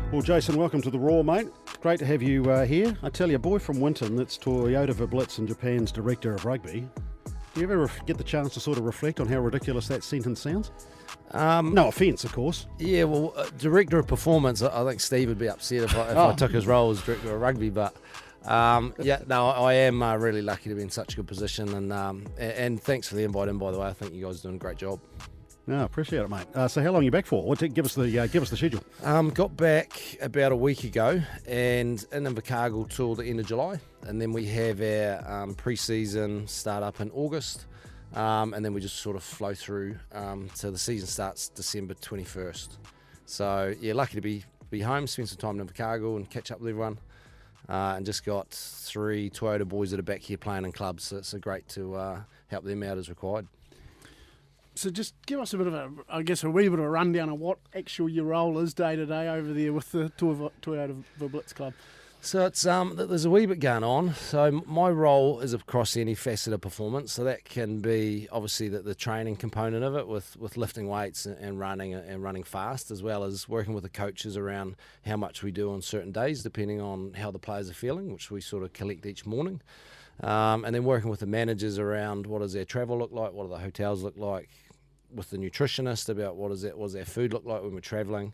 Well, Jason, welcome to the Raw, mate. Great to have you here. I tell you, a boy from Winton, that's Toyota Verblitz and Japan's Director of Rugby. Do you ever get the chance to sort of reflect on how ridiculous that sentence sounds? No offence, of course. Yeah, well, Director of Performance, I think Steve would be upset if I took his role as Director of Rugby, but I am really lucky to be in such a good position, and thanks for the invite in, by the way. I think you guys are doing a great job. No, appreciate it, mate. So how long are you back for? Give us the schedule. Got back about a week ago and in Invercargill till the end of July, and then we have our pre-season start up in August, and then we just sort of flow through so the season starts December 21st. So yeah, lucky to be home, spend some time in Invercargill and catch up with everyone, and just got 3 Toyota boys that are back here playing in clubs, so it's great to help them out as required. So just give us a bit of a wee bit of a rundown of what actual your role is day to day over there with the Toyota Verblitz Club. So it's there's a wee bit going on. So my role is across any facet of performance. So that can be obviously the training component of it with lifting weights and running fast, as well as working with the coaches around how much we do on certain days, depending on how the players are feeling, which we sort of collect each morning. And then working with the managers around what does their travel look like, what do the hotels look like, with the nutritionist about what does our food look like when we're travelling.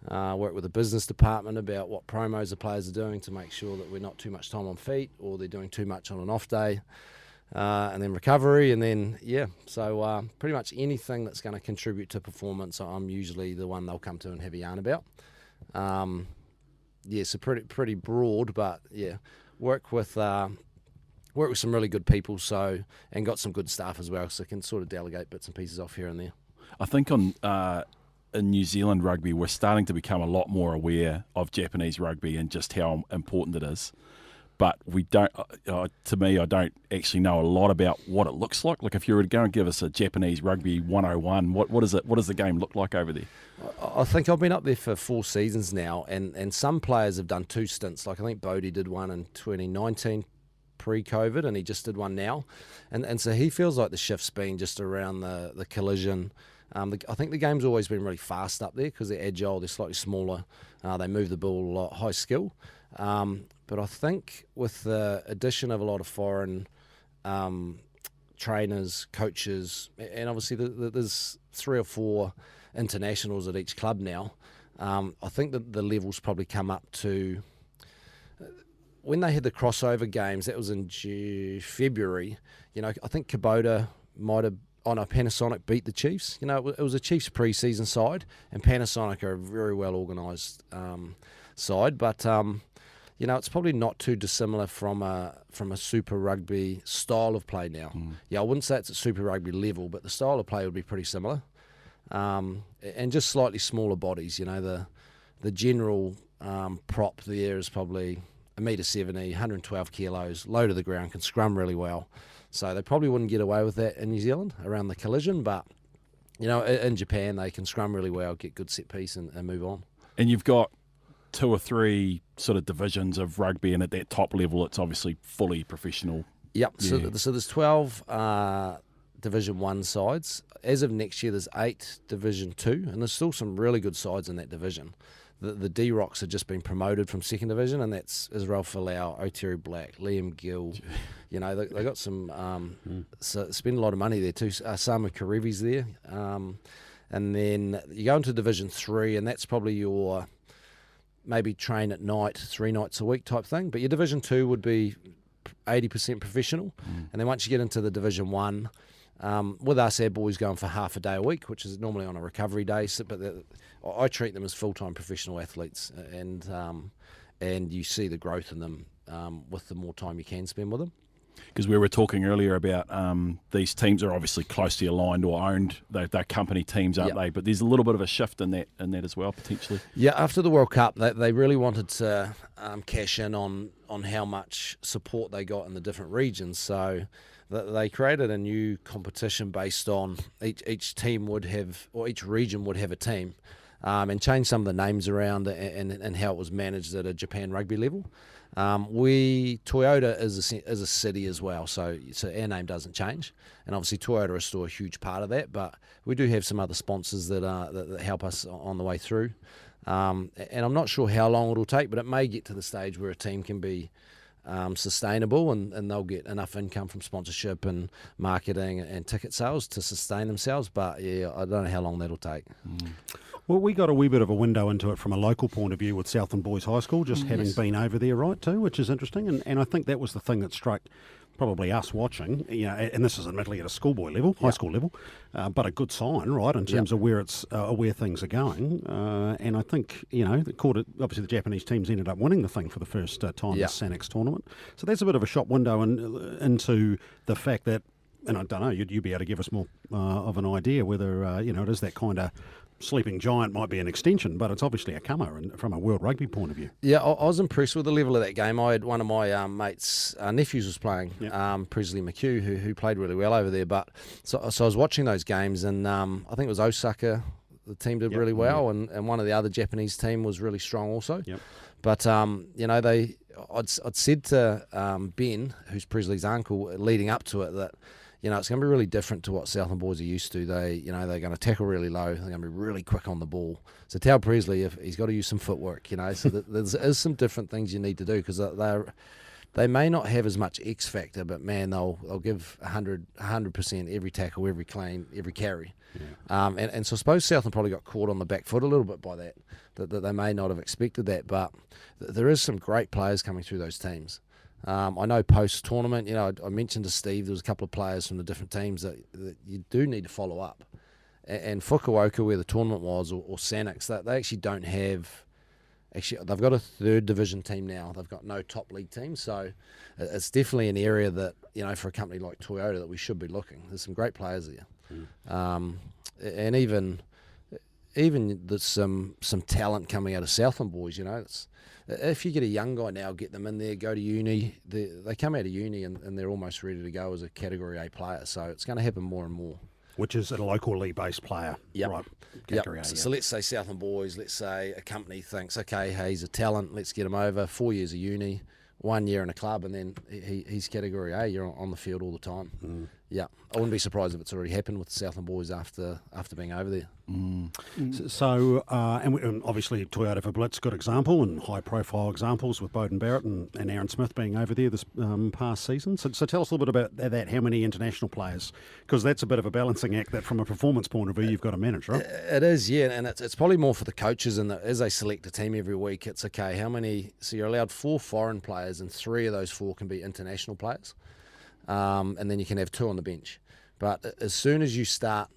Work with the business department about what promos the players are doing to make sure that we're not too much time on feet or they're doing too much on an off day. And then recovery, and then so pretty much anything that's going to contribute to performance, I'm usually the one they'll come to and have a yarn about. So pretty broad, but yeah, work with some really good people, and got some good staff as well, so can sort of delegate bits and pieces off here and there. I think in New Zealand rugby, we're starting to become a lot more aware of Japanese rugby and just how important it is. But we don't. To me, I don't actually know a lot about what it looks like. Like if you were to go and give us a Japanese rugby 101, what is it? What does the game look like over there? I think I've been up there for 4 seasons now, and some players have done 2 stints. Like I think Bodie did one in 2019. Pre-COVID, and he just did one now, and so he feels like the shift's been just around the collision. I think the game's always been really fast up there because they're agile, they're slightly smaller, they move the ball a lot, high skill, but I think with the addition of a lot of foreign trainers, coaches, and obviously there's 3 or 4 internationals at each club now, I think that the level's probably come up to. When they had the crossover games, that was in February, I think Kubota Panasonic beat the Chiefs. It was a Chiefs pre-season side, and Panasonic are a very well organised side, but it's probably not too dissimilar from a Super Rugby style of play now. Yeah, I wouldn't say it's at Super Rugby level, but the style of play would be pretty similar, and just slightly smaller bodies. The general prop there is probably 1.70 m, 112 kilos, low to the ground, can scrum really well. So they probably wouldn't get away with that in New Zealand around the collision, but in Japan they can scrum really well, get good set piece and move on. And you've got 2 or 3 sort of divisions of rugby, and at that top level it's obviously fully professional. Yep, yeah. So there's 12 Division 1 sides. As of next year there's 8 Division 2, and there's still some really good sides in that division. The D-Rocks have just been promoted from 2nd Division, and that's Israel Folau, O'Terry Black, Liam Gill. They got some so spend a lot of money there too. Samu Karevi's there. And then you go into Division 3, and that's probably your maybe train at night, 3 nights a week type thing. But your Division 2 would be 80% professional. And then once you get into the Division 1, with us, our boys going for half a day a week, which is normally on a recovery day. But I treat them as full-time professional athletes, and you see the growth in them with the more time you can spend with them. Because we were talking earlier about these teams are obviously closely aligned or owned. They're company teams, aren't they? But there's a little bit of a shift in that as well, potentially. Yeah, after the World Cup, they really wanted to cash in on how much support they got in the different regions. So they created a new competition based on each team would have, or each region would have a team, and changed some of the names around and how it was managed at a Japan rugby level. Toyota is a city as well, so our name doesn't change, and obviously Toyota is still a huge part of that, but we do have some other sponsors that help us on the way through. And I'm not sure how long it'll take, but it may get to the stage where a team can be sustainable and they'll get enough income from sponsorship and marketing and ticket sales to sustain themselves. But yeah, I don't know how long that'll take. Well, we got a wee bit of a window into it from a local point of view with Southland Boys High School, just having been over there, right, too, which is interesting. And I think that was the thing that struck probably us watching, and this is admittedly at a schoolboy level, high school level, but a good sign, right, in terms of where it's where things are going. And I think, obviously the Japanese teams ended up winning the thing for the first time in the Sanex tournament. So that's a bit of a shop window into the fact that, and I don't know, you'd be able to give us more of an idea whether, it is that kind of sleeping giant might be an extension, but it's obviously a comer from a World Rugby point of view. Yeah, I was impressed with the level of that game. I had one of my mates' nephews was playing, Presley McHugh, who played really well over there. But so I was watching those games, and I think it was Osaka. The team did really well, and one of the other Japanese team was really strong also. Yep. But I'd said to Ben, who's Presley's uncle, leading up to it, that it's going to be really different to what Southland boys are used to. They're going to tackle really low. They're going to be really quick on the ball. So tell Presley if he's got to use some footwork. So there's some different things you need to do, because they may not have as much X factor, but man, they'll give 100% every tackle, every claim, every carry. Yeah. And so I suppose Southland probably got caught on the back foot a little bit by that they may not have expected that. But there is some great players coming through those teams. I know post-tournament, I mentioned to Steve there was a couple of players from the different teams that you do need to follow up. And Fukuoka, where the tournament was, or Sanex, they actually don't have... Actually, they've got a third division team now. They've got no top league team. So it's definitely an area that, for a company like Toyota, that we should be looking. There's some great players there. And even there's some talent coming out of Southland boys, if you get a young guy now, get them in there, go to uni, they come out of uni and they're almost ready to go as a Category A player. So it's going to happen more and more. Which is a locally based player. Yep. Right. Category A, so let's say Southland boys, let's say a company thinks, okay, hey, he's a talent, let's get him over, 4 years of uni, 1 year in a club, and then he's Category A, you're on the field all the time. Yeah, I wouldn't be surprised if it's already happened with the Southland boys after being over there. So, and obviously Toyota Verblitz, good example, and high-profile examples with Bowden Barrett and Aaron Smith being over there this past season. So tell us a little bit about that, how many international players, because that's a bit of a balancing act that from a performance point of view you've got to manage, right? It is, yeah, and it's probably more for the coaches, and as they select a team every week, it's okay, how many, so you're allowed 4 foreign players, and 3 of those 4 can be international players. And then you can have 2 on the bench. But as soon as you start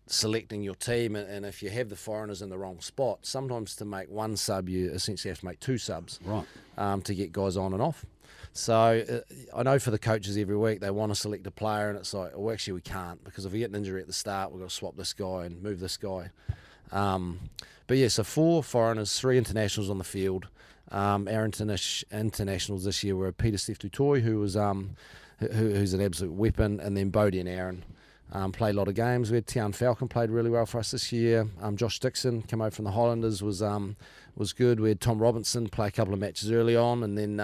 selecting your team, and if you have the foreigners in the wrong spot, sometimes to make 1 sub, you essentially have to make 2 subs, right? To get guys on and off. So I know for the coaches every week, they want to select a player, and it's like, well, actually we can't, because if we get an injury at the start, we've got to swap this guy and move this guy. But yeah, so 4 foreigners, 3 internationals on the field. Our internationals this year were Peter Steph-Tutoy, who was... who's an absolute weapon, and then Bodie and Aaron played a lot of games. We had Tian Falcon played really well for us this year. Josh Dixon came over from the Highlanders, was good. We had Tom Robinson play a couple of matches early on, and then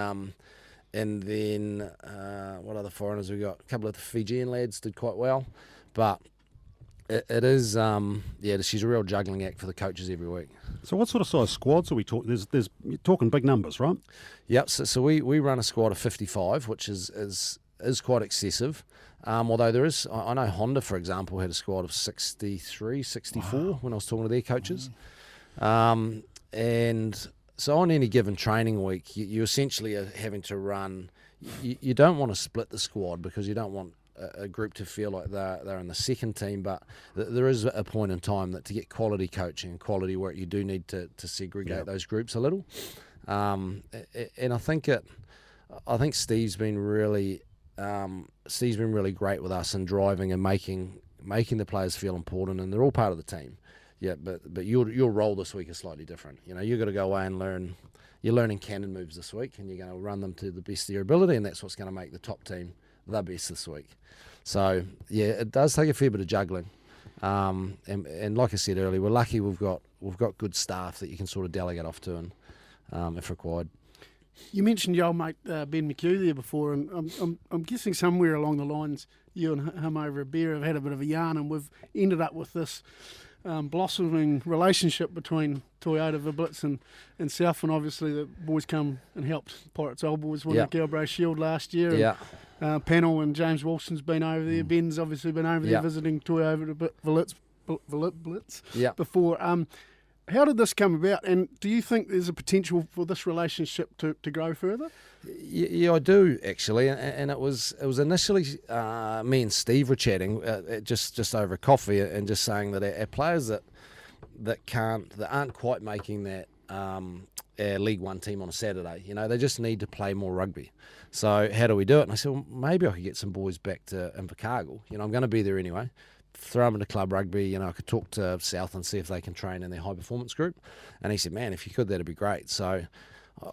what other foreigners we got? A couple of the Fijian lads did quite well, but it is she's a real juggling act for the coaches every week. So what sort of size squads are we talking? There's you're talking big numbers, right? Yep. So we run a squad of 55, which is quite excessive. Although there is, I know Honda, for example, had a squad of 63, 64 when I was talking to their coaches. And so on any given training week, you essentially are having to run, you don't want to split the squad, because you don't want a group to feel like they're in the second team, but there is a point in time that to get quality coaching and quality work, you do need to segregate those groups a little. And I think Steve's been really great with us in driving and making the players feel important, and they're all part of the team. Yeah, but your role this week is slightly different. You've got to go away and learn. You're learning cannon moves this week, and you're going to run them to the best of your ability, and that's what's going to make the top team the best this week. So yeah, it does take a fair bit of juggling. And like I said earlier, we're lucky we've got good staff that you can sort of delegate off to, and if required. You mentioned your old mate Ben McHugh there before, and I'm guessing somewhere along the lines you and him over a beer have had a bit of a yarn, and we've ended up with this blossoming relationship between Toyota Verblitz and Southland. Obviously, the boys come and helped Pirates Old Boys win the Galbraith Shield last year. Yeah. Panel and James Wilson's been over there. Ben's obviously been over there visiting Toyota Verblitz before. How did this come about, and do you think there's a potential for this relationship to grow further? Yeah, I do actually, and it was initially me and Steve were chatting just over coffee and just saying that our players that aren't quite making that our League One team on a Saturday, they just need to play more rugby. So how do we do it? And I said, well, maybe I could get some boys back to Invercargill. I'm going to be there anyway. Throw them into club rugby. I could talk to South and see if they can train in their high performance group. And he said, man, if you could, that'd be great. So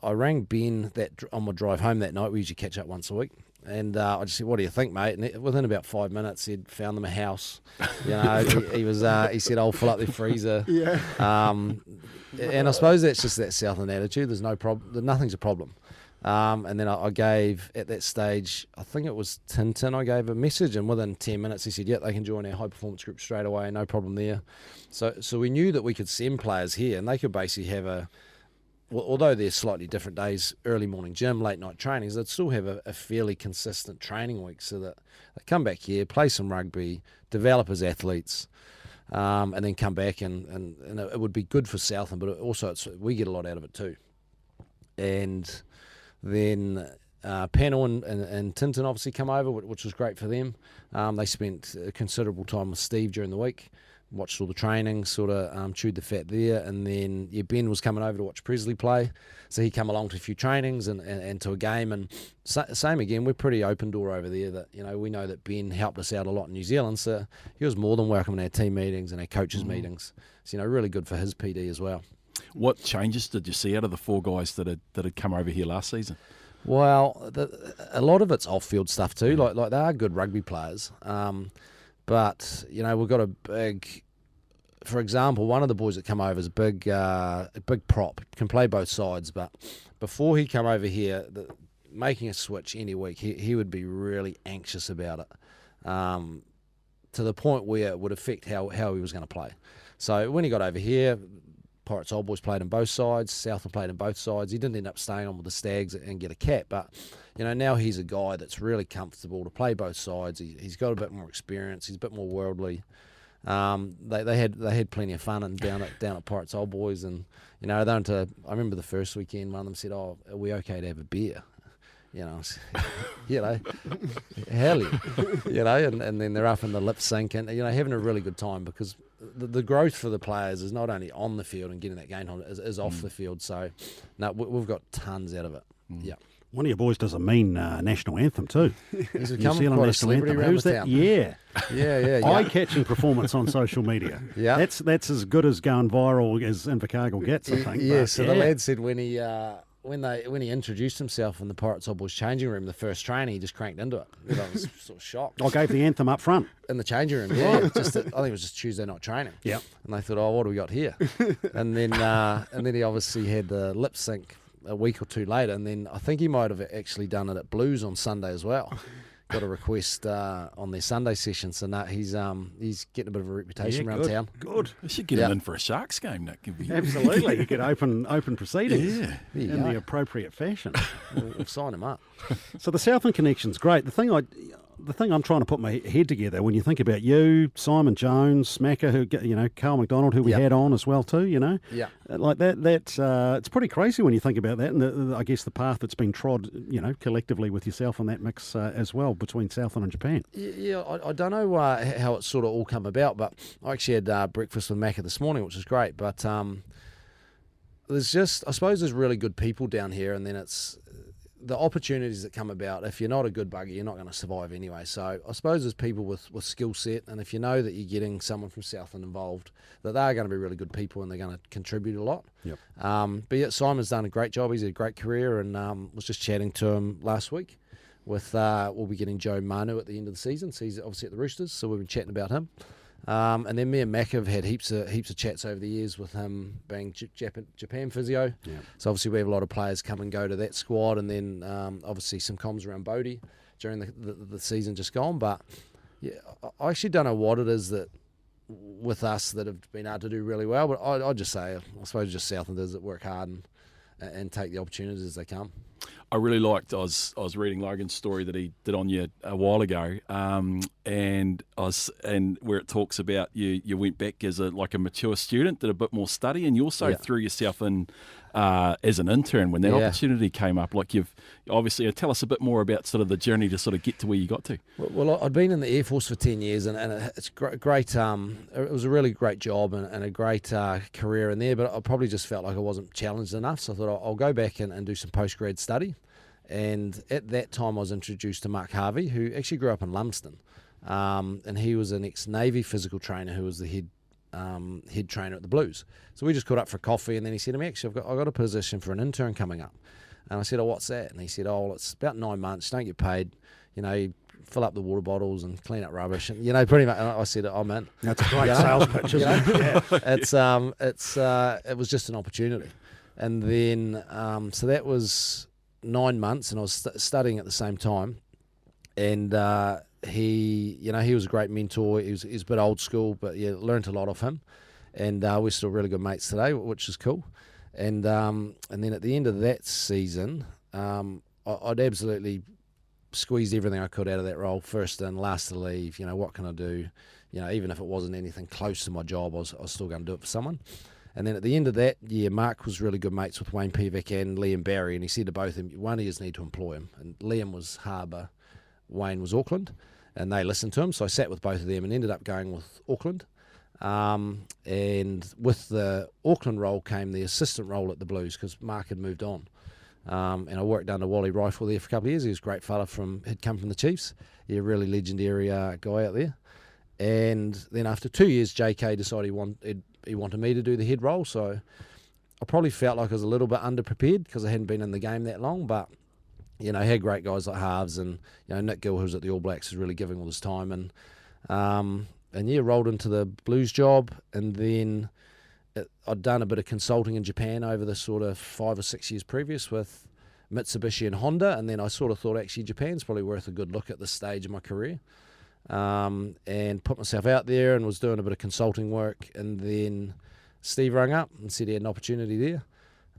I rang Ben on my drive home that night. We usually catch up once a week. And I just said, what do you think, mate? And within about 5 minutes, he'd found them a house. He said, I'll fill up their freezer. Yeah. And I suppose that's just that Southland attitude. There's no problem. Nothing's a problem. And then I gave, at that stage, I think it was Tintin, I gave a message, and within 10 minutes he said, yeah, they can join our high-performance group straight away, no problem there. So we knew that we could send players here, and they could basically have although they're slightly different days, early morning gym, late night trainings, they'd still have a fairly consistent training week, so that they come back here, play some rugby, develop as athletes, and then come back, and it would be good for Southland, but also we get a lot out of it too. And then Panel and Tintin obviously come over, which was great for them. They spent a considerable time with Steve during the week, watched all the training, sort of chewed the fat there. And then Ben was coming over to watch Presley play, so he come along to a few trainings and to a game. And same again, we're pretty open door over there. That we know that Ben helped us out a lot in New Zealand, so he was more than welcome in our team meetings and our coaches meetings. So really good for his PD as well. What changes did you see out of the four guys that had come over here last season? Well, a lot of it's off-field stuff too. Like they are good rugby players, but we've got a big. For example, one of the boys that come over is a big prop, can play both sides. But before he come over here, making a switch any week, he would be really anxious about it, to the point where it would affect how he was going to play. So when he got over here, Pirates Old Boys played on both sides, Southland played on both sides. He didn't end up staying on with the Stags and get a cap, but now he's a guy that's really comfortable to play both sides. He's got a bit more experience. He's a bit more worldly. They had plenty of fun down at Pirates Old Boys, and they went to. I remember the first weekend, one of them said, "Oh, are we okay to have a beer?" hell yeah, and then they're up in the lip sync and having a really good time, because the growth for the players is not only on the field and getting that game on, is off the field. So no, we've got tons out of it. Yeah. One of your boys does a mean national anthem too. He's become quite a celebrity around Who's the that? town. Yeah. Eye-catching performance on social media. Yeah, that's as good as going viral as Invercargill gets, I think. Yeah. So the lad said when he introduced himself in the Pirates Old Boys changing room, the first training, he just cranked into it. I was sort of shocked. I gave the anthem up front in the changing room. Yeah, I think it was just Tuesday night training. Yeah, and they thought, oh, what do we got here? and then he obviously had the lip sync a week or two later, and then I think he might have actually done it at Blues on Sunday as well. Got a request on their Sunday session, so he's getting a bit of a reputation around town. Good. We should get him in for a Sharks game. That could be absolutely. You could open proceedings in the appropriate fashion. We'll sign him up. So the Southland connection's great. The thing I'm trying to put my head together, when you think about you, Simon Jones, Smacker, Carl McDonald, who we had on as well too, like that's it's pretty crazy when you think about that, and I guess the path that's been trod, collectively with yourself on that mix as well between Southland and Japan. Yeah, I don't know how it sort of all come about, but I actually had breakfast with Macca this morning, which is great. But I suppose there's really good people down here, and then it's the opportunities that come about. If you're not a good bugger, you're not going to survive anyway. So I suppose there's people with skill set, and if you know that you're getting someone from Southland involved, that they're going to be really good people and they're going to contribute a lot. Yep. But yeah, Simon's done a great job. He's had a great career, and was just chatting to him last week. We'll be getting Joe Manu at the end of the season. So he's obviously at the Roosters, so we've been chatting about him. And then me and Mac have had heaps of chats over the years with him being Japan physio. Yeah. So obviously we have a lot of players come and go to that squad, and then obviously some comms around Bodie during the season just gone. But yeah, I actually don't know what it is that with us that have been able to do really well. But I'd just say, I suppose, just Southlanders that work hard and take the opportunities as they come. I really liked. I was reading Logan's story that he did on you a while ago, and where it talks about you went back as a mature student, did a bit more study, and you also threw yourself in as an intern when that opportunity came up. Like, you've obviously, tell us a bit more about sort of the journey to sort of get to where you got to. Well, I'd been in the Air Force for 10 years, and it's great. It was a really great job and a great career in there, but I probably just felt like I wasn't challenged enough, so I thought I'll go back and do some post-grad study. And at that time, I was introduced to Mark Harvey, who actually grew up in Lumsden, and he was an ex-Navy physical trainer who was the head trainer at the Blues. So we just caught up for coffee, and then he said to me, actually, I've got a position for an intern coming up. And I said, oh, what's that? And he said, oh, well, it's about 9 months, don't get paid, you fill up the water bottles and clean up rubbish, and pretty much. And I said, oh, man, that's a great sales pitch, isn't it? It was just an opportunity. And then so that was 9 months, and I was studying at the same time. And he was a great mentor. He was a bit old school, but learned a lot of him. And we're still really good mates today, which is cool. And then at the end of that season, I'd absolutely squeezed everything I could out of that role. First in, last to leave. What can I do? Even if it wasn't anything close to my job, I was still going to do it for someone. And then at the end of that year, Mark was really good mates with Wayne Pivac and Liam Barry, and he said to both of them, one of you need to employ him. And Liam was Harbour, Wayne was Auckland, and they listened to him. So I sat with both of them and ended up going with Auckland. And with the Auckland role came the assistant role at the Blues, because Mark had moved on. And I worked under Wally Rifle there for a couple of years. He was a great fella had come from the Chiefs. He a really legendary guy out there. And then after 2 years, JK decided he wanted me to do the head role. So I probably felt like I was a little bit underprepared because I hadn't been in the game that long. But, I had great guys like Harves and, Nick Gill, who was at the All Blacks, was really giving all his time. And rolled into the Blues job. And then I'd done a bit of consulting in Japan over the sort of 5 or 6 years previous with Mitsubishi and Honda. And then I sort of thought, actually, Japan's probably worth a good look at this stage of my career. And put myself out there and was doing a bit of consulting work. And then Steve rang up and said he had an opportunity there.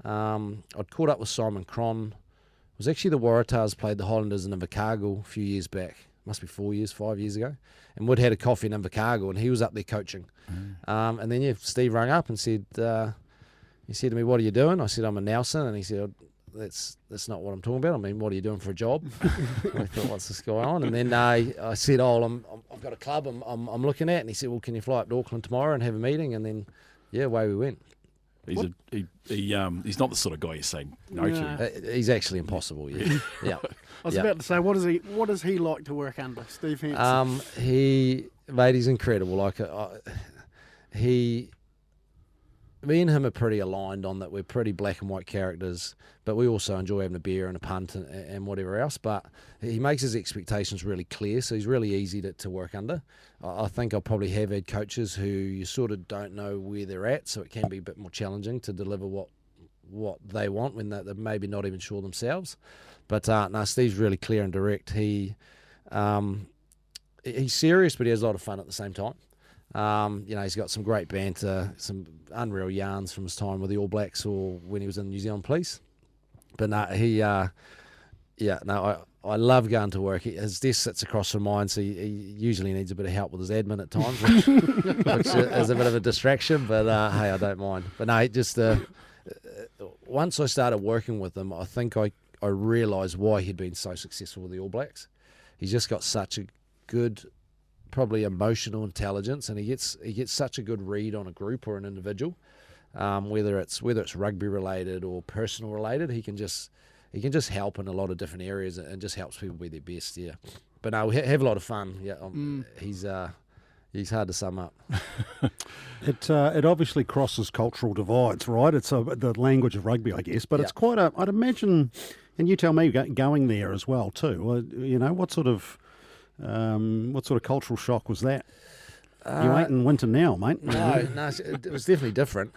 I'd caught up with Simon Cron. It was actually the Waratahs played the Highlanders in Invercargill a few years back. Must be 5 years ago. And we'd had a coffee in Invercargill, and he was up there coaching. And then Steve rang up and said, he said to me, what are you doing? I said, I'm a Nelson. And he said, that's not what I'm talking about. I mean, what are you doing for a job? I thought, what's this going on? And then I said, I've got a club I'm looking at. And he said, well, can you fly up to Auckland tomorrow and have a meeting? And then, away we went. He's not the sort of guy you say no to. He's actually impossible. Yeah. I was about to say, what does he like to work under, Steve Hansen? He's incredible. Me and him are pretty aligned on that. We're pretty black and white characters, but we also enjoy having a beer and a punt and whatever else. But he makes his expectations really clear, so he's really easy to work under. I think I probably have had coaches who you sort of don't know where they're at, so it can be a bit more challenging to deliver what they want when they're maybe not even sure themselves. But Steve's really clear and direct. He's serious, but he has a lot of fun at the same time. He's got some great banter, some unreal yarns from his time with the All Blacks or when he was in New Zealand Police. But I love going to work. His desk sits across from mine, so he usually needs a bit of help with his admin at times, which is a bit of a distraction. But hey, I don't mind. But no, once I started working with him, I think I realised why he'd been so successful with the All Blacks. He's just got such a good, probably emotional intelligence, and he gets such a good read on a group or an individual, whether it's rugby related or personal related. He can just help in a lot of different areas and just helps people be their best. Yeah, but no, we have a lot of fun. Yeah, he's hard to sum up. It obviously crosses cultural divides, right? It's the language of rugby, I guess, but it's quite I'd imagine, and you tell me, going there as well too. What sort of cultural shock was that? You ain't in Winton now, mate. No, it was definitely different.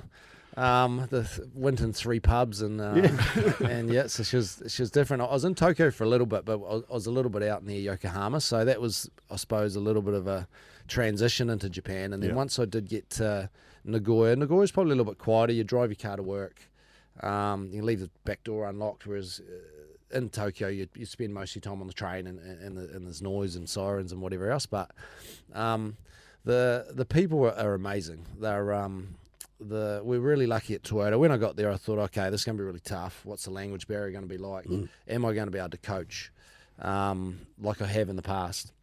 The Winton 3 pubs and so she was different. I was in Tokyo for a little bit, but I was a little bit out near Yokohama, so that was, I suppose, a little bit of a transition into Japan. And then once I did get to Nagoya's probably a little bit quieter. You drive your car to work. You leave the back door unlocked, whereas in Tokyo you spend most of your time on the train and there's noise and sirens and whatever else. But the people are amazing. They're we're really lucky at Toyota. When I got there, I thought, okay, this is going to be really tough. What's the language barrier going to be like? Am I going to be able to coach like I have in the past?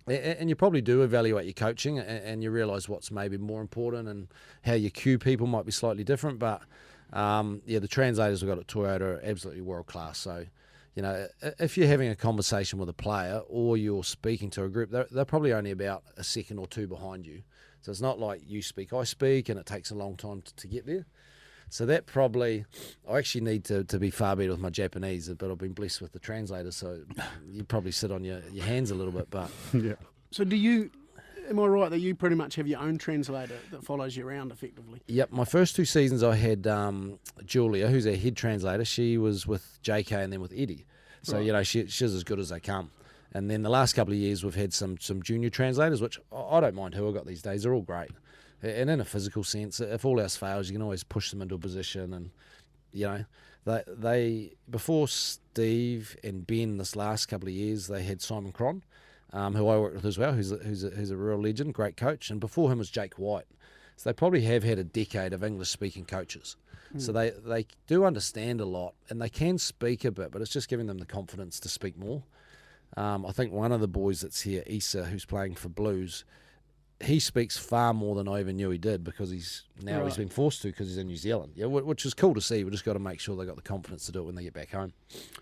And you probably do evaluate your coaching, and you realise what's maybe more important, and how you cue people might be slightly different. But the translators we've got at Toyota are absolutely world class. So, if you're having a conversation with a player or you're speaking to a group, they're probably only about a second or two behind you. So it's not like you speak, I speak, and it takes a long time to get there. So that probably, I actually need to be far better with my Japanese, but I've been blessed with the translators, so you probably sit on your hands a little bit. But yeah. So am I right that you pretty much have your own translator that follows you around effectively? Yep, my first 2 seasons I had Julia, who's our head translator. She was with JK and then with Eddie. So, right. She's as good as they come. And then the last couple of years we've had some junior translators, which I don't mind who I've got these days. They're all great. And in a physical sense, if all else fails, you can always push them into a position. And, they before Steve and Ben this last couple of years, they had Simon Cron, who I worked with as well, who's a real legend, great coach. And before him was Jake White. So they probably have had a decade of English-speaking coaches. So they do understand a lot, and they can speak a bit, but it's just giving them the confidence to speak more. I think one of the boys that's here, Issa, who's playing for Blues, he speaks far more than I even knew he did, because he's been forced to because he's in New Zealand. Yeah, which is cool to see. We've just got to make sure they got the confidence to do it when they get back home.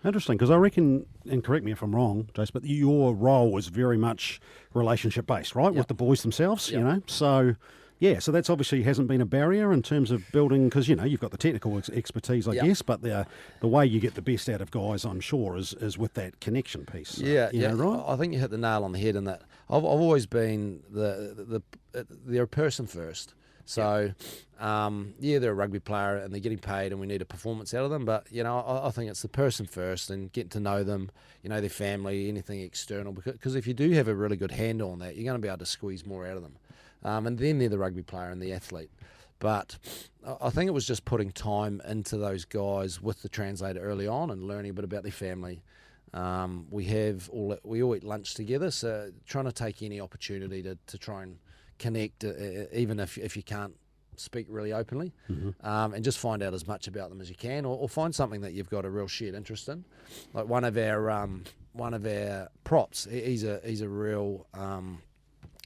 Interesting, because I reckon, and correct me if I'm wrong, Jace, but your role was very much relationship based, right, with the boys themselves. So. Yeah, so that's obviously hasn't been a barrier in terms of building, because, you've got the technical expertise, I guess, but the way you get the best out of guys, I'm sure, is with that connection piece. Yeah, right? I think you hit the nail on the head in that. I've always been they're a person first. So, they're a rugby player and they're getting paid and we need a performance out of them. But, I think it's the person first and getting to know them, their family, anything external. Because if you do have a really good handle on that, you're going to be able to squeeze more out of them. And then they're the rugby player and the athlete. But I think it was just putting time into those guys with the translator early on and learning a bit about their family. We all eat lunch together, so trying to take any opportunity to try and connect, even if you can't speak really openly, and just find out as much about them as you can, or find something that you've got a real shared interest in. Like one of our props, he's a real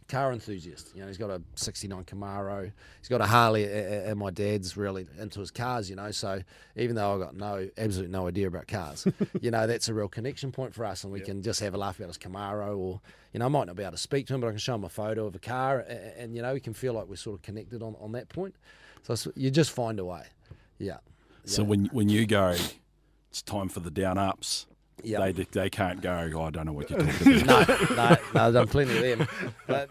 car enthusiast. He's got a 69 Camaro, he's got a Harley, and my dad's really into his cars, so even though I've got absolutely no idea about cars, that's a real connection point for us, and we can just have a laugh about his Camaro, or I might not be able to speak to him, but I can show him a photo of a car, and we can feel like we're sort of connected on that point. So you just find a way. So when you go, it's time for the down ups. They can't go, I don't know what you're talking about. No, I've done plenty of them. But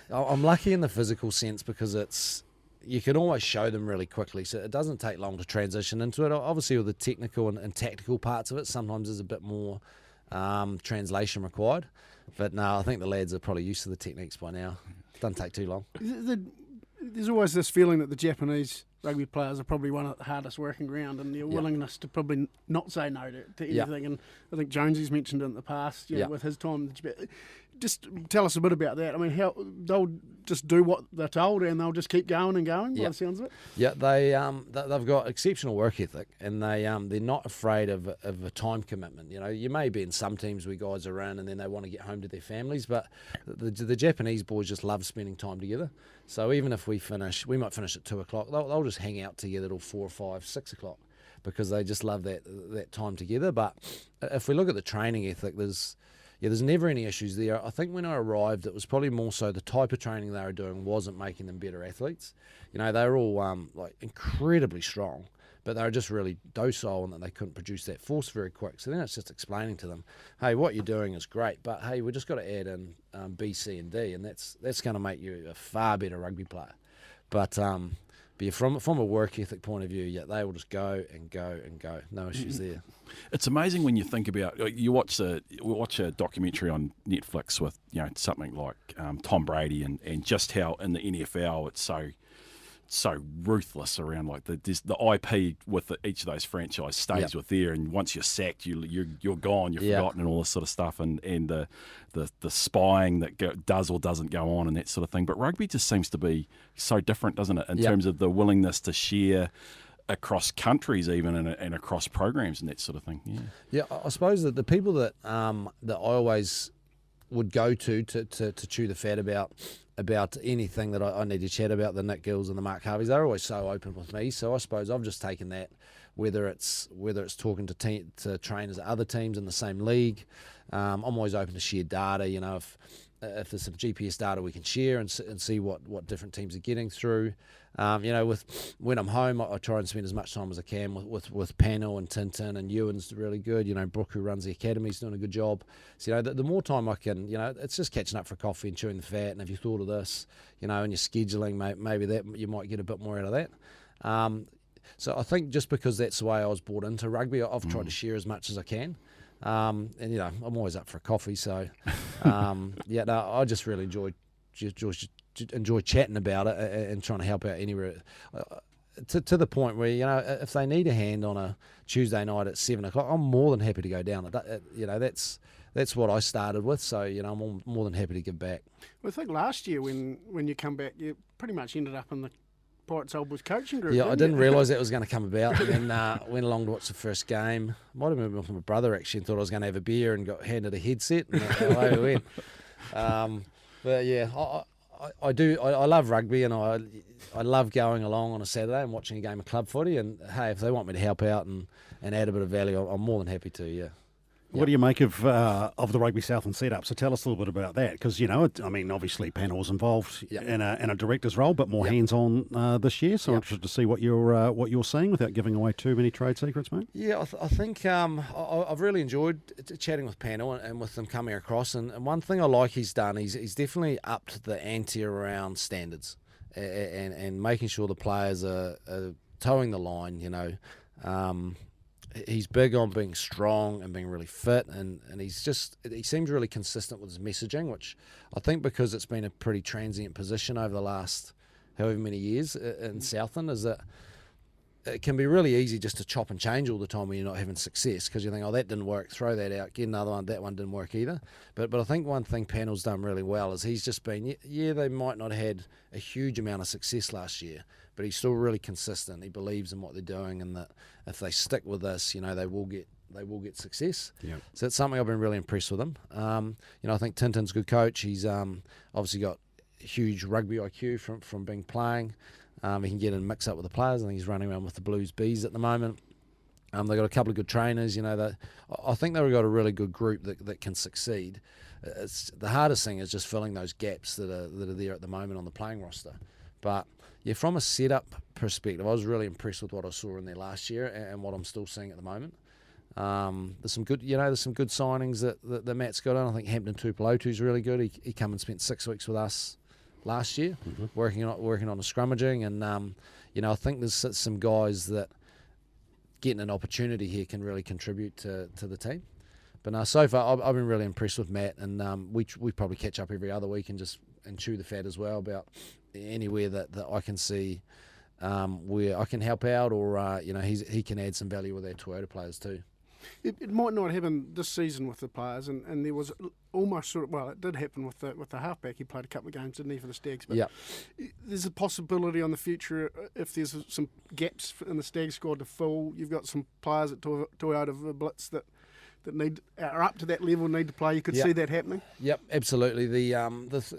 I'm lucky in the physical sense, because you can always show them really quickly, so it doesn't take long to transition into it. Obviously, with the technical and tactical parts of it, sometimes there's a bit more translation required. But no, I think the lads are probably used to the techniques by now. It doesn't take too long. There's always this feeling that the Japanese rugby players are probably one of the hardest working around, and their willingness to probably not say no to anything. And I think Jonesy's mentioned it in the past, with his time. Just tell us a bit about that. I mean, how they'll just do what they're told and they'll just keep going and going, by the sounds of it? Yeah, they've got exceptional work ethic, and they're not afraid of a time commitment. You may be in some teams where guys are in and then they want to get home to their families, but the Japanese boys just love spending time together. So even if we might finish at 2 o'clock, they'll just hang out together till 4 or 5, 6 o'clock, because they just love that time together. But if we look at the training ethic, there's never any issues there. I think when I arrived, it was probably more so the type of training they were doing wasn't making them better athletes. They were all incredibly strong, but they were just really docile, and that they couldn't produce that force very quick. So then it's just explaining to them, hey, what you're doing is great, but hey, we've just got to add in B, C, and D, and that's going to make you a far better rugby player. But yeah, from a work ethic point of view, yeah, they will just go and go and go. No issues there. It's amazing when you think about, you watch a documentary on Netflix with something like Tom Brady and just how in the NFL it's so ruthless around the IP with each of those franchise stays with there, and once you're sacked, you're gone, you're forgotten, and all this sort of stuff, and the spying that does or doesn't go on and that sort of thing. But rugby just seems to be so different, doesn't it, in terms of the willingness to share across countries even and across programs and that sort of thing. Yeah, I suppose that the people that I always would go to chew the fat about anything that I need to chat about, the Nick Gills and the Mark Harveys, they're always so open with me. So I suppose I've just taken that, whether it's talking to trainers at other teams in the same league. I'm always open to share data. If there's some GPS data we can share and see what different teams are getting through. When I'm home, I try and spend as much time as I can with Panel and Tintin, and Ewan's really good. Brooke, who runs the academy, is doing a good job. So the more time I can, it's just catching up for coffee and chewing the fat. And have you thought of this, and you're scheduling, maybe that you might get a bit more out of that. So I think just because that's the way I was brought into rugby, I've tried to share as much as I can. I'm always up for a coffee. So I just really enjoy chatting about it and trying to help out anywhere, to the point where if they need a hand on a Tuesday night at 7:00, I'm more than happy to go down. That's what I started with, so I'm more than happy to give back. Well, I think last year when you come back, you pretty much ended up in the Pirates Old Boys coaching group. Yeah, I didn't realise that was going to come about, and then went along to watch the first game. Might have been with my brother actually, and thought I was going to have a beer, and got handed a headset, and away we went. But yeah, I do. I love rugby, and I love going along on a Saturday and watching a game of club footy. And hey, if they want me to help out and add a bit of value, I'm more than happy to. Yeah. What do you make of the Rugby Southland setup? So tell us a little bit about that, because obviously Panel's involved in a director's role, but more hands-on this year. So I'm interested to see what you're seeing without giving away too many trade secrets, mate. Yeah, I think I've really enjoyed chatting with Panel and with them coming across. And one thing I like he's done, he's definitely upped the ante around standards and making sure the players are towing the line. He's big on being strong and being really fit, and he seems really consistent with his messaging, which I think, because it's been a pretty transient position over the last however many years in Southland, is that it can be really easy just to chop and change all the time when you're not having success, because you think, oh, that didn't work, throw that out, get another one, that one didn't work either. But I think one thing Panel's done really well is he's just been, they might not have had a huge amount of success last year, but he's still really consistent. He believes in what they're doing, and that if they stick with this, they will get success. Yeah. So it's something I've been really impressed with him. I think Tintin's a good coach. He's obviously got huge rugby IQ from being playing. He can get in mix up with the players. I think he's running around with the Blues Bees at the moment. They've got a couple of good trainers. I think they've got a really good group that can succeed. The hardest thing is just filling those gaps that are there at the moment on the playing roster. But yeah, from a setup perspective, I was really impressed with what I saw in there last year and what I'm still seeing at the moment. There's some good, signings that Matt's got on. I think Hampton Tupelotu's really good. He come and spent 6 weeks with us last year, working on the scrummaging, and I think there's some guys that getting an opportunity here can really contribute to the team. But no, so far I've been really impressed with Matt, and we probably catch up every other week and chew the fat as well about anywhere that I can see where I can help out, or he can add some value with our Toyota players too. It might not happen this season with the players, and there was almost it did happen with the halfback. He played a couple of games, didn't he, for the Stags? But there's a possibility on the future, if there's some gaps in the Stags squad to fill. You've got some players at Toyota Verblitz that are up to that level, need to play. You could see that happening. Yep, absolutely.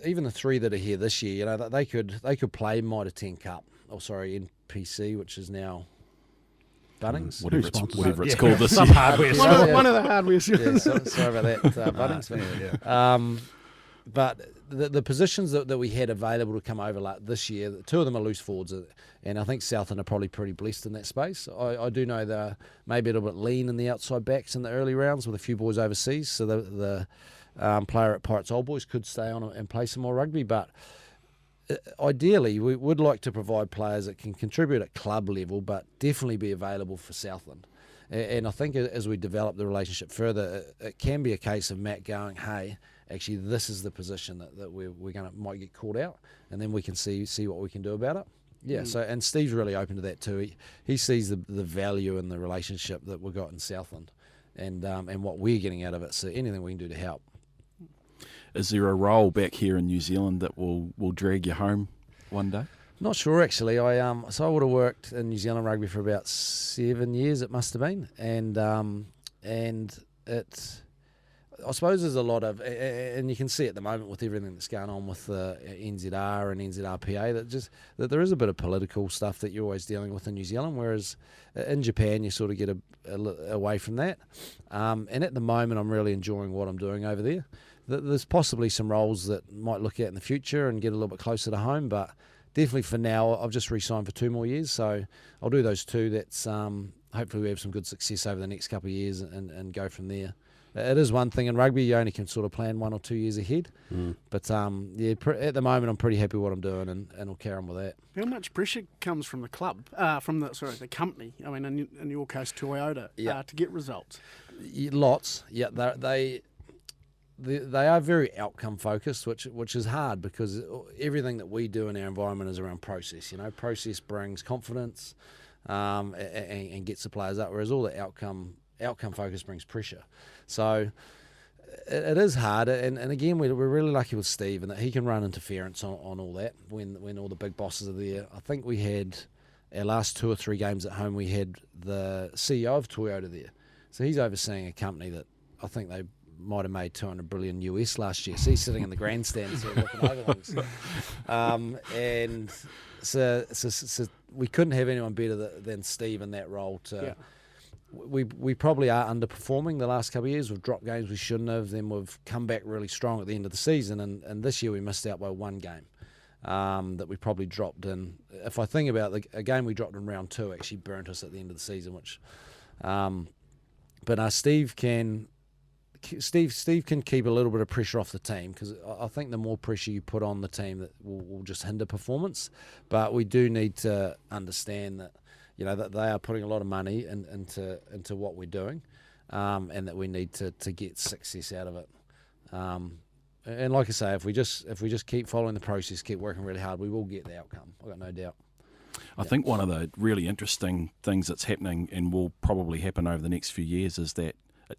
Even the three that are here this year, they could play Mitre 10 Cup. NPC, which is now Bunnings, whatever it's called. Some hardware. One of the hardware. Sorry about that, Bunnings. But the positions that we had available to come over this year, two of them are loose forwards, and I think Southland are probably pretty blessed in that space. I do know they're maybe a little bit lean in the outside backs in the early rounds with a few boys overseas, so the player at Pirates Old Boys could stay on and play some more rugby, but ideally, we would like to provide players that can contribute at club level, but definitely be available for Southland. And I think as we develop the relationship further, it can be a case of Matt going, hey, actually, this is the position that we're gonna might get called out, and then we can see what we can do about it. Yeah. So, and Steve's really open to that too. He sees the value in the relationship that we've got in Southland, and what we're getting out of it. So anything we can do to help. Is there a role back here in New Zealand that will drag you home one day? Not sure actually. I would have worked in New Zealand rugby for about 7 years. It must have been, and it. I suppose there's a lot of, and you can see at the moment with everything that's going on with the NZR and NZRPA that there is a bit of political stuff that you're always dealing with in New Zealand, whereas in Japan you sort of get away from that. And at the moment I'm really enjoying what I'm doing over there. There's possibly some roles that might look at in the future and get a little bit closer to home, but definitely for now I've just re-signed for 2 more years, so I'll do those 2. That's hopefully we have some good success over the next couple of years and go from there. It is one thing in rugby, you only can sort of plan 1 or 2 years ahead. But at the moment I'm pretty happy with what I'm doing, and I'll carry on with that. How much pressure comes from the club, from the company, I mean in your case Toyota, to get results? Lots. Yeah, they are very outcome focused, which is hard because everything that we do in our environment is around process. Process brings confidence and gets the players up, whereas all the outcome focus brings pressure. So it is hard, and again we're really lucky with Steve in that he can run interference on all that when all the big bosses are there. I think we had our last 2 or 3 games at home, we had the CEO of Toyota there, so he's overseeing a company that I think they might have made $200 billion US last year. So he's sitting in the grandstand sort of looking over things. And so we couldn't have anyone better than Steve in that role. We probably are underperforming the last couple of years. We've dropped games we shouldn't have. Then we've come back really strong at the end of the season. And this year we missed out by 1 game that we probably dropped in. If I think about a game we dropped in round 2 actually burnt us at the end of the season. But Steve can keep a little bit of pressure off the team, because I think the more pressure you put on the team, that will just hinder performance. But we do need to understand that that they are putting a lot of money into what we're doing, and that we need to get success out of it. And like I say, if we just keep following the process, keep working really hard, we will get the outcome. I've got no doubt. I think one of the really interesting things that's happening and will probably happen over the next few years is that,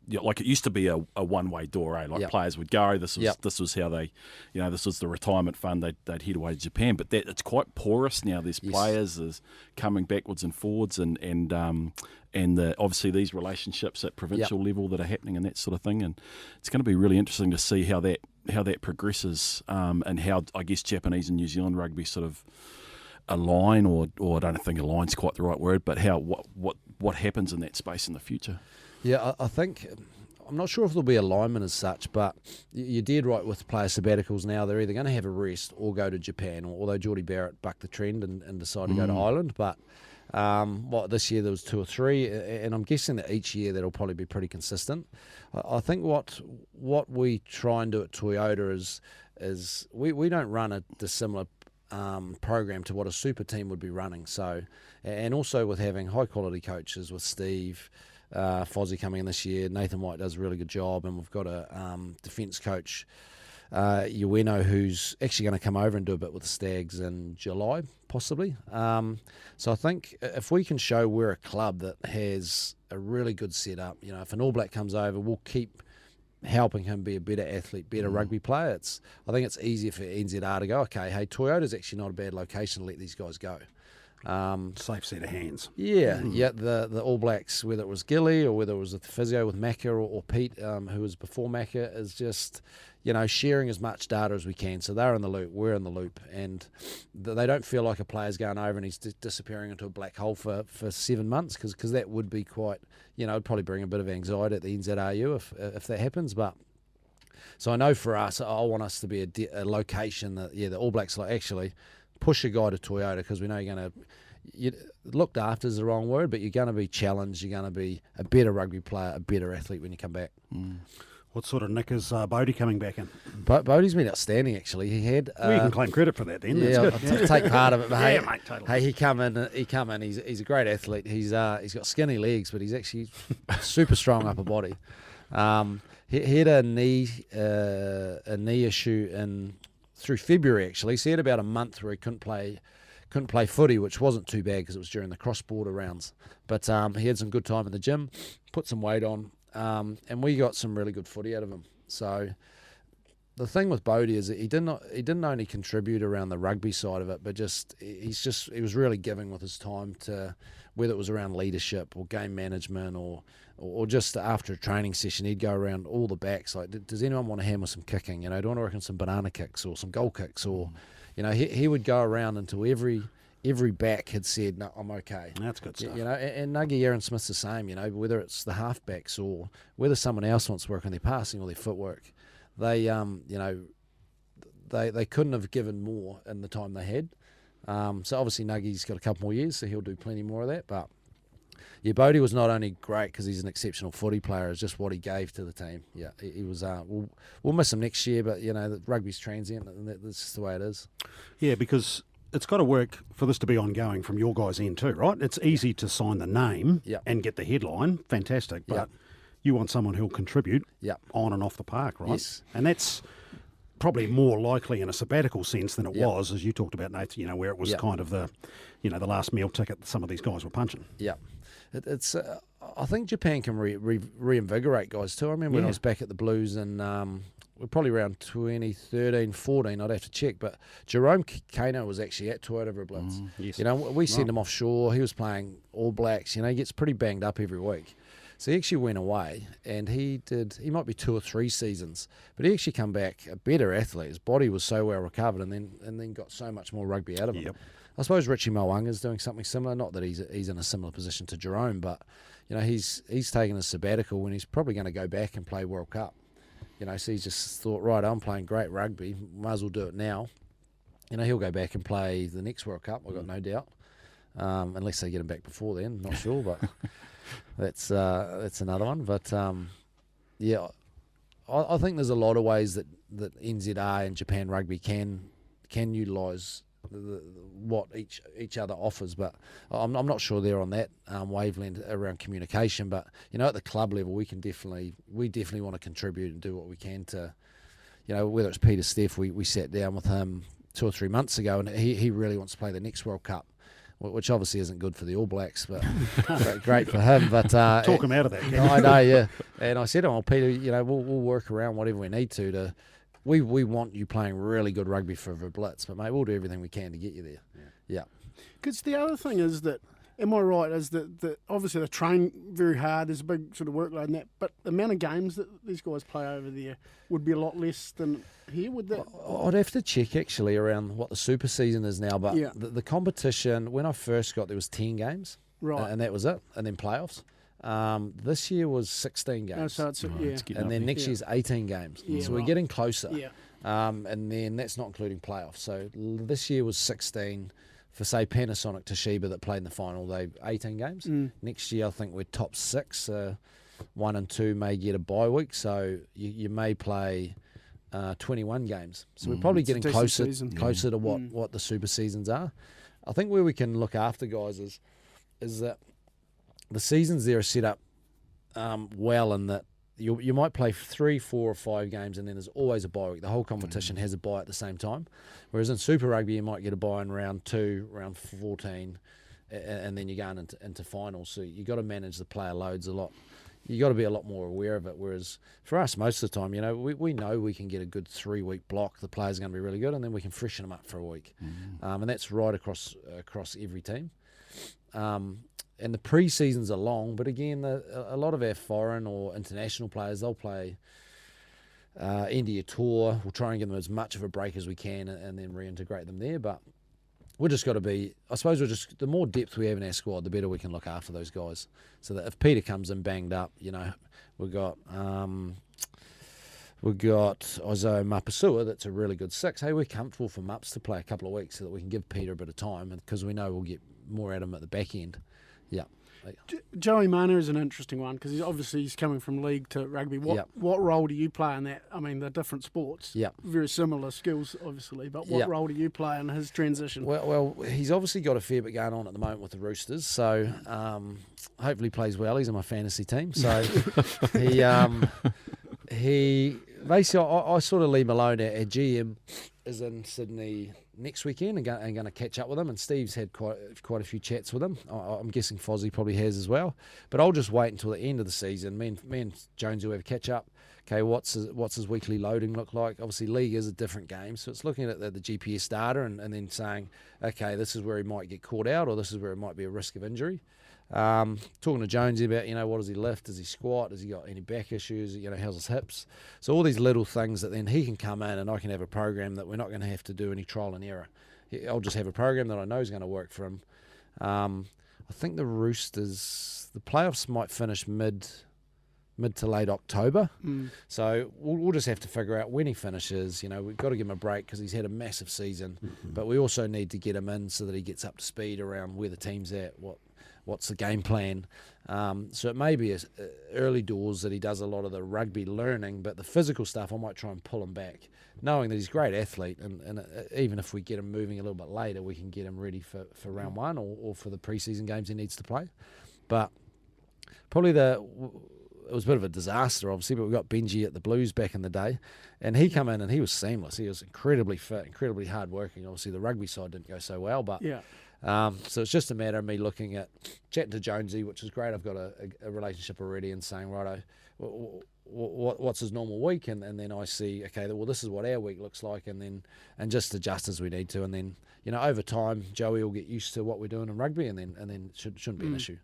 like, it used to be a one-way door, players would go. This was how they, this was the retirement fund. They'd head away to Japan, but it's quite porous now. There's players coming backwards and forwards, and obviously these relationships at provincial level that are happening and that sort of thing. And it's going to be really interesting to see how that progresses, and how, I guess, Japanese and New Zealand rugby sort of align, or I don't think align's quite the right word, but what happens in that space in the future. Yeah, I think, I'm not sure if there'll be alignment as such, but you're dead right with player sabbaticals now. They're either going to have a rest or go to Japan, although Geordie Barrett bucked the trend and decided to go to Ireland. But this year there was 2 or 3, and I'm guessing that each year that'll probably be pretty consistent. I think what we try and do at Toyota is we don't run a dissimilar program to what a super team would be running. So, and also with having high quality coaches with Steve, Fozzie coming in this year, Nathan White does a really good job, and we've got a defence coach, Ueno, who's actually going to come over and do a bit with the Stags in July, possibly. So I think if we can show we're a club that has a really good setup, if an All Black comes over, we'll keep helping him be a better athlete, better rugby player. I think it's easier for NZR to go, okay, hey, Toyota's actually not a bad location to let these guys go. Safe set of hands. The All Blacks, whether it was Gilly or whether it was the physio with Macca or Pete, who was before Macca, is just sharing as much data as we can. So they're in the loop, we're in the loop, and they don't feel like a player's going over and he's disappearing into a black hole for 7 months, because that would be quite, it'd probably bring a bit of anxiety at the NZRU if that happens. But so I know for us, I want us to be a location that the All Blacks actually push a guy to Toyota, because we know you're going to looked after is the wrong word, but you're going to be challenged. You're going to be a better rugby player, a better athlete when you come back. What sort of nick is Bodie coming back in? Bodie's been outstanding, actually. He had. Well, you can claim credit for that then. Yeah, That's good. I'll take part of it. But Yeah, hey, mate, totally. Hey, he come in. He's a great athlete. He's got skinny legs, but he's actually super strong upper body. He had a knee issue through February, actually. So he had about a month where he couldn't play footy, which wasn't too bad because it was during the cross-border rounds. But he had some good time in the gym, put some weight on, and we got some really good footy out of him. So the thing with Bodie is that he didn't only contribute around the rugby side of it, but he was really giving with his time to, whether it was around leadership or game management or just after a training session, he'd go around all the backs. Like, does anyone want to hammer some kicking? Do you want to work on some banana kicks or some goal kicks? Or, he would go around until every back had said, no, I'm okay. That's good stuff. And Nuggie Aaron Smith's the same, whether it's the halfbacks or whether someone else wants to work on their passing or their footwork. They couldn't have given more in the time they had. So obviously Nuggie's got a couple more years, so he'll do plenty more of that. But yeah, Bodie was not only great because he's an exceptional footy player, it's just what he gave to the team. Yeah, he was. We'll miss him next year, but the rugby's transient, and that's just the way it is. Yeah, because it's got to work for this to be ongoing from your guys' end too, right? It's easy to sign the name and get the headline, fantastic, but you want someone who'll contribute on and off the park, right? Yes. And that's probably more likely in a sabbatical sense than it was, as you talked about, Nathan, where it was kind of the last meal ticket that some of these guys were punching. Yeah. It's. I think Japan can reinvigorate guys too. I remember when I was back at the Blues and we're probably around 2013, 14, I'd have to check, but Jerome Kano was actually at Toyota Verblitz. Yes. We sent him offshore. He was playing All Blacks. He gets pretty banged up every week. So he actually went away, and he might be 2 or 3 seasons, but he actually come back a better athlete. His body was so well recovered, and then got so much more rugby out of him. Yep. I suppose Richie Mo'unga's doing something similar. Not that he's in a similar position to Jerome, but he's taken a sabbatical, and he's probably going to go back and play World Cup. So he's just thought, right, I'm playing great rugby, might as well do it now. He'll go back and play the next World Cup, I've got no doubt, unless they get him back before then. Not sure, but. That's another one, but I think there's a lot of ways that NZR and Japan Rugby can utilise what each other offers, but I'm not sure they're on that wavelength around communication. But at the club level, we definitely want to contribute and do what we can to, whether it's Peter Steff, we sat down with him 2 or 3 months ago, and he really wants to play the next World Cup, which obviously isn't good for the All Blacks, but great for him. But talk him out of that. I know, yeah. And I said, Peter, we'll work around whatever we need to. We want you playing really good rugby for Verblitz, but mate, we'll do everything we can to get you there. Yeah. Because the other thing is that, am I right, is that obviously they train very hard, there's a big sort of workload in that, but the amount of games that these guys play over there would be a lot less than here, would that? I'd have to check actually around what the super season is now, but the competition, when I first got there was 10 games, right, and that was it, and then playoffs. This year was 16 games. Oh, so it's and then next year's 18 games. Yeah, so we're getting closer. Yeah. And then that's not including playoffs. So this year was 16 for, say, Panasonic Toshiba that played in the final. They 18 games. Next year I think we're top 6. 1 and 2 may get a bye week. So you may play 21 games. So we're probably getting closer to what the super seasons are. I think where we can look after guys is that the seasons there are set up well, in that you might play 3, 4 or 5 games and then there's always a bye week. The whole competition has a bye at the same time. Whereas in Super Rugby you might get a bye in round 2, round 14, and then you're going into finals. So you've got to manage the player loads a lot. You've got to be a lot more aware of it. Whereas for us, most of the time, we know we can get a good 3-week block. The players are going to be really good, and then we can freshen them up for a week. And that's right across every team. And the pre-seasons are long, but again, a lot of our foreign or international players, they'll play India tour. We'll try and give them as much of a break as we can and then reintegrate them there. But we've just got to be, I suppose the more depth we have in our squad, the better we can look after those guys. So that if Peter comes in banged up, we've got Isaiah Mapasua, that's a really good 6. Hey, we're comfortable for Mups to play a couple of weeks so that we can give Peter a bit of time, because we know we'll get more out of him at the back end. Yeah. Joey Mana is an interesting one because he's coming from league to rugby. What role do you play in that? I mean, they're different sports. Very similar skills, obviously, but what role do you play in his transition? Well, he's obviously got a fair bit going on at the moment with the Roosters, so hopefully he plays well. He's in my fantasy team, so he basically I sort of leave him alone. Our GM is in Sydney next weekend and going to catch up with him, and Steve's had quite a few chats with him. I'm guessing Fozzie probably has as well, but I'll just wait until the end of the season. Me and Jonesy will have a catch up. Okay, what's his weekly loading look like? Obviously, league is a different game, so it's looking at the GPS data and then saying, okay, this is where he might get caught out, or this is where it might be a risk of injury. Talking to Jonesy about, what does he lift? Does he squat? Has he got any back issues? How's his hips? So all these little things that then he can come in and I can have a program that we're not going to have to do any trial and error. I'll just have a program that I know is going to work for him. I think the Roosters, the playoffs might finish mid to late October. So we'll just have to figure out when he finishes. We've got to give him a break because he's had a massive season, but we also need to get him in so that he gets up to speed around where the team's at, what's the game plan. So it may be early doors that he does a lot of the rugby learning, but the physical stuff I might try and pull him back, knowing that he's a great athlete, and even if we get him moving a little bit later, we can get him ready for round one or for the preseason games he needs to play. But probably it was a bit of a disaster, obviously, but we got Benji at the Blues back in the day, and he come in and he was seamless. He was incredibly fit, incredibly hard-working. Obviously, the rugby side didn't go so well, but so it's just a matter of me chatting to Jonesy, which is great. I've got a relationship already, and saying, righto, what's his normal week, and then I see, okay, well, this is what our week looks like, and just adjust as we need to, and then over time, Joey will get used to what we're doing in rugby, and then shouldn't be an issue.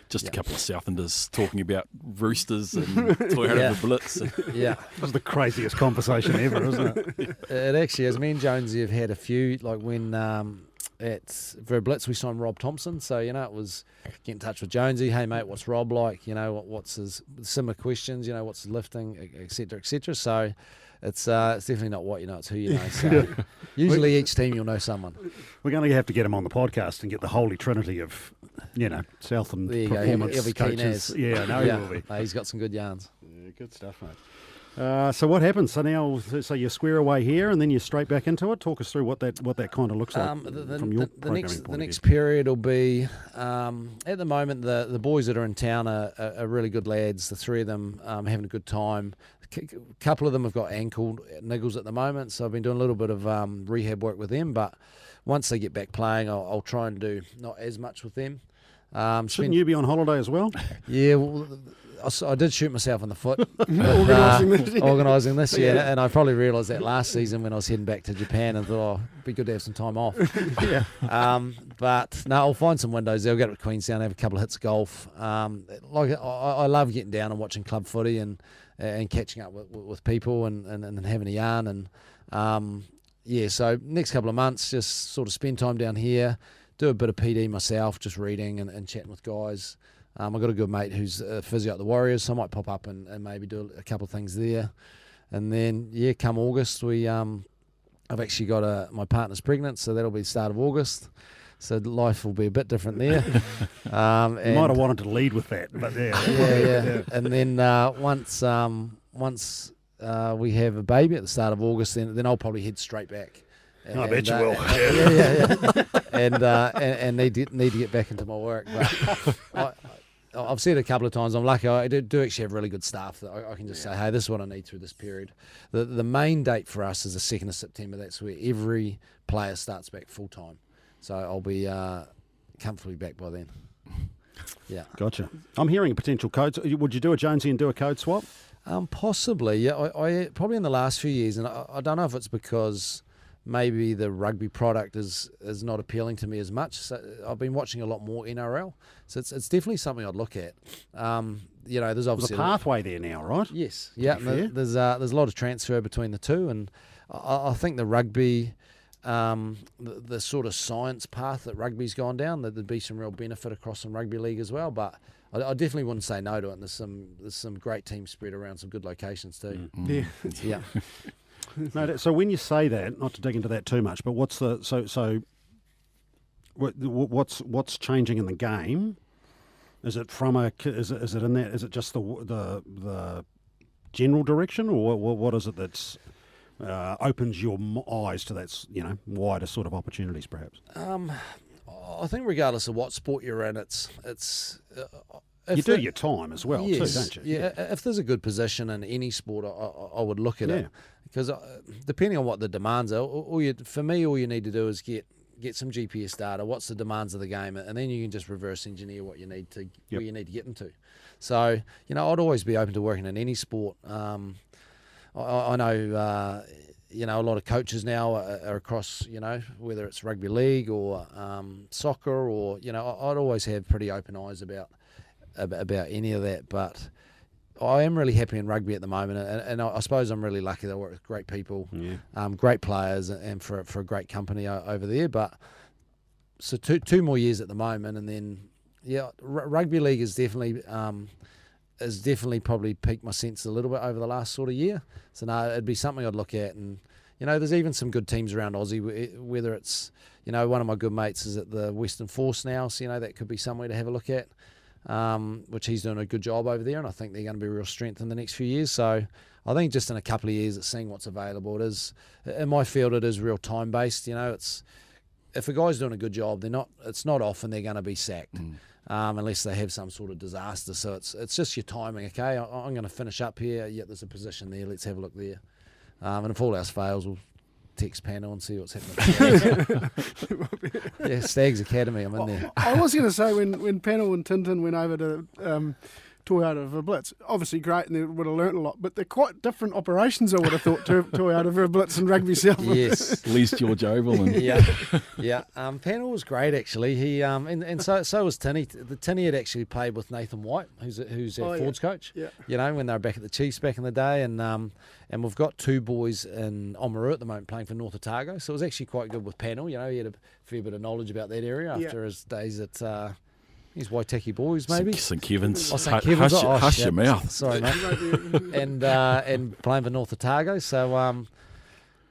Just a couple of Southlanders talking about Roosters and Toyota Verblitz. It was the craziest conversation ever, isn't it? It actually is. Me and Jonesy have had a few, like when at Verblitz we signed Rob Thompson, so it was get in touch with Jonesy. Hey mate, what's Rob like? What's his similar questions? What's his lifting, etc., etc. So it's definitely not what you know, it's who you know. So usually each team you'll know someone. We're going to have to get him on the podcast and get the holy trinity of Southland performance he'll be coaches. He will be. He's got some good yarns. Yeah, good stuff, mate. So what happens? So now, you square away here, and then you're straight back into it. Talk us through what that kind of looks like from your programming point of view. The next period will be at the moment the boys that are in town are really good lads. The three of them having a good time. A couple of them have got ankle niggles at the moment, so I've been doing a little bit of rehab work with them. But once they get back playing, I'll try and do not as much with them. Shouldn't you be on holiday as well? Yeah, well, I did shoot myself in the foot organising this, and I probably realised that last season when I was heading back to Japan and thought, it'd be good to have some time off. But no, I'll find some windows. I'll get to Queenstown, have a couple of hits of golf. I love getting down and watching club footy and catching up with people and having a yarn and so next couple of months just sort of spend time down here, do a bit of PD myself, just reading and chatting with guys. I've got a good mate who's a physio at the Warriors, so I might pop up and maybe do a couple of things there. And then, come August, I've actually got my partner's pregnant, so that'll be the start of August. So life will be a bit different there. You might have wanted to lead with that, but yeah. And then once we have a baby at the start of August, then I'll probably head straight back. I bet you will. And need to get back into my work. But I've said a couple of times, I'm lucky. I do actually have really good staff that I can just say, hey, this is what I need through this period. The main date for us is the 2nd of September. That's where every player starts back full time. So I'll be comfortably back by then. Yeah. Gotcha. I'm hearing potential codes. Would you do a Jonesy and do a code swap? Possibly. Yeah. I probably in the last few years, and I don't know if it's because maybe the rugby product is not appealing to me as much. So I've been watching a lot more NRL, so it's definitely something I'd look at. There's obviously a pathway there now, right? Yes, yeah. There's a lot of transfer between the two, and I think the rugby, the sort of science path that rugby's gone down, that there'd be some real benefit across some rugby league as well. But I definitely wouldn't say no to it. And there's some great teams spread around some good locations too. Mm-hmm. Yeah. No, so when you say that, not to dig into that too much, but what's what's changing in the game Is it from is it in that? Is it just the general direction, or what is it that's opens your eyes to that wider sort of opportunities, perhaps? I think regardless of what sport you're in, it's you do your time as well, yes, too, don't you? Yeah. If there's a good position in any sport, I would look at it, because depending on what the demands are, for me, all you need to do is get some GPS data. What's the demands of the game, and then you can just reverse engineer what you need to where you need to get them to. So I'd always be open to working in any sport. I know. A lot of coaches now are across, whether it's rugby league or soccer, or I'd always have pretty open eyes about any of that. But I am really happy in rugby at the moment, and I suppose I'm really lucky that I work with great people, great players, and for a great company over there. But so two more years at the moment, and then rugby league is definitely probably piqued my sense a little bit over the last sort of year. So no, it'd be something I'd look at. And there's even some good teams around Aussie, whether it's one of my good mates is at the Western Force now, so that could be somewhere to have a look at, which he's doing a good job over there, and I think they're going to be a real strength in the next few years. So I think just in a couple of years, it's seeing what's available. It is, in my field, it is real time based. It's, if a guy's doing a good job, it's not often they're going to be sacked. Unless they have some sort of disaster. So it's just your timing. Okay, I'm going to finish up here. Yeah, there's a position there. Let's have a look there. And if all else fails, we'll text panel and see what's happening. Yeah, Stags Academy. I'm in there. I was going to say when Panel and Tintin went over to Toyota Verblitz, obviously great, and they would have learnt a lot, but they're quite different operations, I would have thought, to Toyota Verblitz and Rugby Southland. Yes. At least George Oval. And yeah. Panel was great, actually. He and so was Tinny. Tinny had actually played with Nathan White, who's our Fords coach. Yeah. When they were back at the Chiefs back in the day, and we've got two boys in Oamaru at the moment playing for North Otago, so it was actually quite good with Panel. He had a fair bit of knowledge about that area after his days at He's Waitaki Boys, maybe. St Kevin's. St Kevin's. Hush your mouth. Sorry, mate. and playing for North Otago. So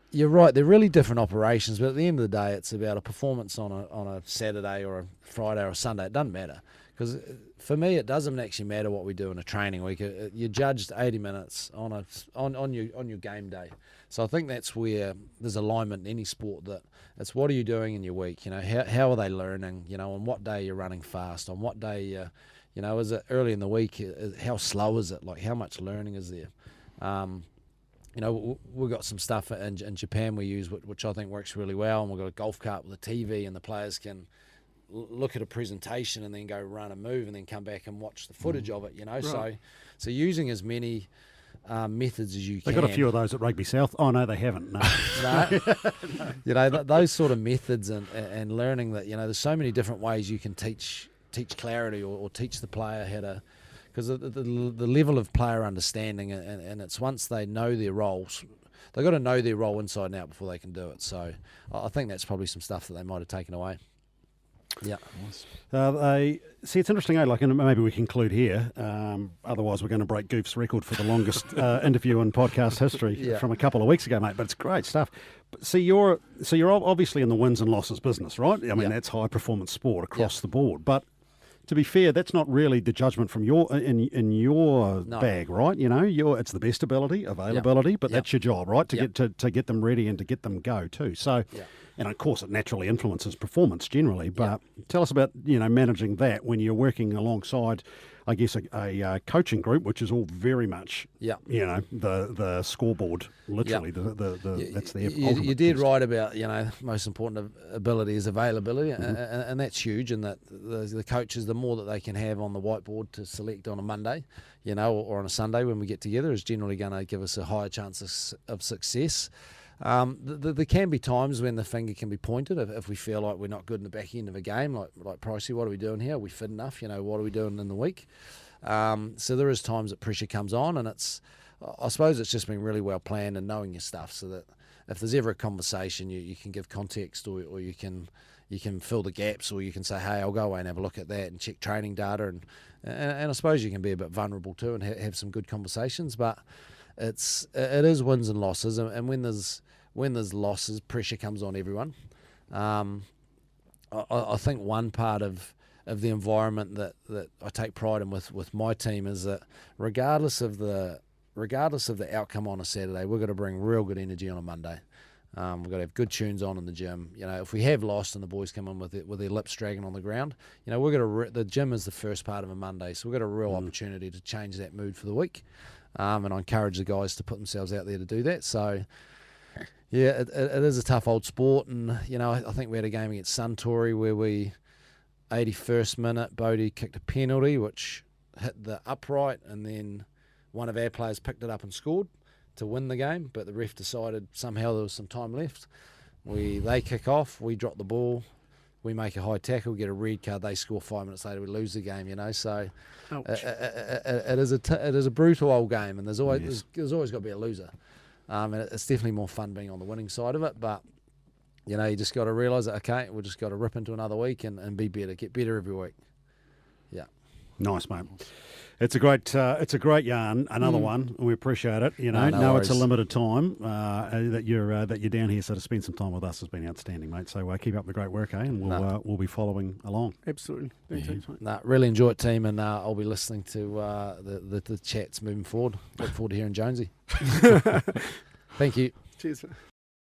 you're right. They're really different operations, but at the end of the day, it's about a performance on a Saturday or a Friday or a Sunday. It doesn't matter, because for me, it doesn't actually matter what we do in a training week. You're judged 80 minutes on your game day. So I think that's where there's alignment in any sport, that it's what are you doing in your week? How are they learning? On what day you're running fast? On what day is it early in the week? How slow is it? Like, how much learning is there? We've got some stuff in Japan we use, which I think works really well, and we've got a golf cart with a TV, and the players can look at a presentation and then go run and move and then come back and watch the footage of it. Right. So using as many methods as you can. They've got a few of those at Rugby South. Oh, no, they haven't. No. No. Those sort of methods and learning that, there's so many different ways you can teach clarity or teach the player how to, because the level of player understanding, and it's once they know their roles, they've got to know their role inside and out before they can do it. So I think that's probably some stuff that they might have taken away. Yeah. See, it's interesting, and maybe we conclude here. Otherwise, we're going to break Goof's record for the longest interview in podcast history from a couple of weeks ago, mate. But it's great stuff. So you're obviously in the wins and losses business, right? I mean, that's high performance sport across the board. But to be fair, that's not really the judgment from your bag, right? It's the best ability, availability, but that's your job, right? To get them ready and to get them go too. So. Yeah. And of course, it naturally influences performance generally. But tell us about managing that when you're working alongside, I guess, a coaching group, which is all very much the scoreboard. Literally, that's their. You did right about most important ability is availability, and that's huge. And that the coaches, the more that they can have on the whiteboard to select on a Monday, or on a Sunday when we get together, is generally going to give us a higher chance of success. There can be times when the finger can be pointed if we feel like we're not good in the back end of a game, like Pricey, what are we doing here? Are we fit enough? What are we doing in the week? So there is times that pressure comes on, and I suppose it's just being really well planned and knowing your stuff, so that if there's ever a conversation, you can give context, or you can fill the gaps, or you can say, hey, I'll go away and have a look at that and check training data, and I suppose you can be a bit vulnerable too and have some good conversations, but it is wins and losses, and when there's losses, pressure comes on everyone. I think one part of the environment that I take pride in with my team is that regardless of the outcome on a Saturday, we've got to bring real good energy on a Monday. We've got to have good tunes on in the gym. If we have lost and the boys come in with their lips dragging on the ground, we're going to the gym is the first part of a Monday, so we've got a real opportunity to change that mood for the week. And I encourage the guys to put themselves out there to do that. So, yeah, it is a tough old sport, and I think we had a game against Suntory where we 81st minute Bodie kicked a penalty which hit the upright, and then one of our players picked it up and scored to win the game, but the ref decided somehow there was some time left. They kick off, we drop the ball, we make a high tackle, get a red card, they score 5 minutes later, we lose the game, so it is a brutal old game, and there's always got to be a loser. And it's definitely more fun being on the winning side of it, but you just got to realise that, okay, we've just got to rip into another week and be better, get better every week. Yeah. Nice, mate. It's a great yarn. Another one. We appreciate it. No it's a limited time that you're down here, so to spend some time with us has been outstanding, mate. So keep up the great work, and we'll be following along. Absolutely. Thanks, mate. Really enjoy it, team, and I'll be listening to the chats moving forward. Look forward to hearing Jonesy. Thank you. Cheers.